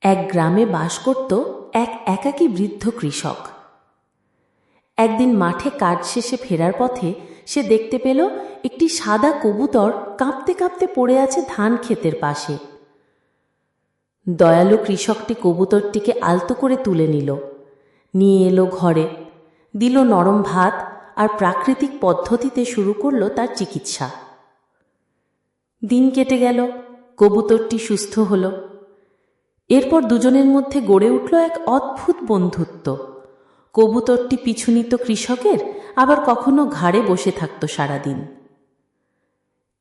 এক গ্রামে বাস করত এক একাকী বৃদ্ধ কৃষক। একদিন মাঠে কাজ শেষে ফেরার পথে সে দেখতে পেল একটি সাদা কবুতর কাঁপতে কাঁপতে পড়ে আছে ধান ক্ষেতের পাশে। দয়ালু কৃষকটি কবুতরটিকে আলতো করে তুলে নিয়ে এলো ঘরে, দিল নরম ভাত আর প্রাকৃতিক পদ্ধতিতে শুরু করল তার চিকিৎসা। দিন কেটে গেল, কবুতরটি সুস্থ হল। এরপর দুজনের মধ্যে গড়ে উঠল এক অদ্ভুত বন্ধুত্ব। কবুতরটি পিছু নিত কৃষকের, আবার কখনো ঘাড়ে বসে থাকত সারাদিন।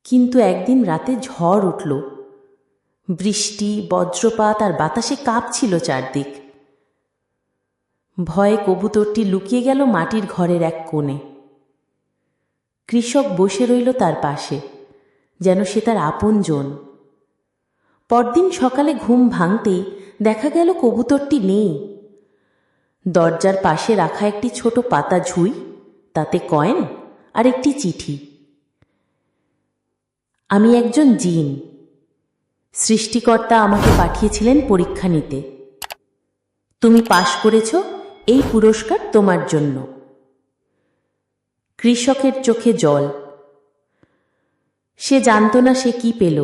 কিন্তু একদিন রাতে ঝড় উঠল, বৃষ্টি, বজ্রপাত আর বাতাসে কাঁপছিল চারদিক। ভয়ে কবুতরটি লুকিয়ে গেল মাটির ঘরের এক কোণে। কৃষক বসে রইল তার পাশে, যেন সে তার আপনজন। পরদিন সকালে ঘুম ভাঙতেই দেখা গেল কবুতরটি নেই। দরজার পাশে রাখা একটি ছোট পাতা ঝুড়ি, তাতে কয়েন আর একটি চিঠি। আমি একজন জিন। সৃষ্টিকর্তা আমাকে পাঠিয়েছিলেন পরীক্ষা নিতে। তুমি পাশ করেছ, এই পুরস্কার তোমার জন্য। কৃষকের চোখে জল। সে জানত না সে কি পেল,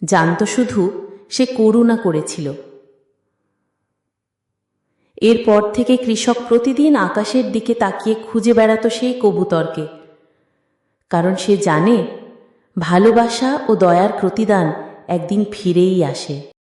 জানত শুধু সে করুণা করেছিল। এরপর থেকে কৃষক প্রতিদিন আকাশের দিকে তাকিয়ে খুঁজে বেড়াত সেই কবুতরকে, কারণ সে জানে ভালোবাসা ও দয়ার প্রতিদান একদিন ফিরেই আসে।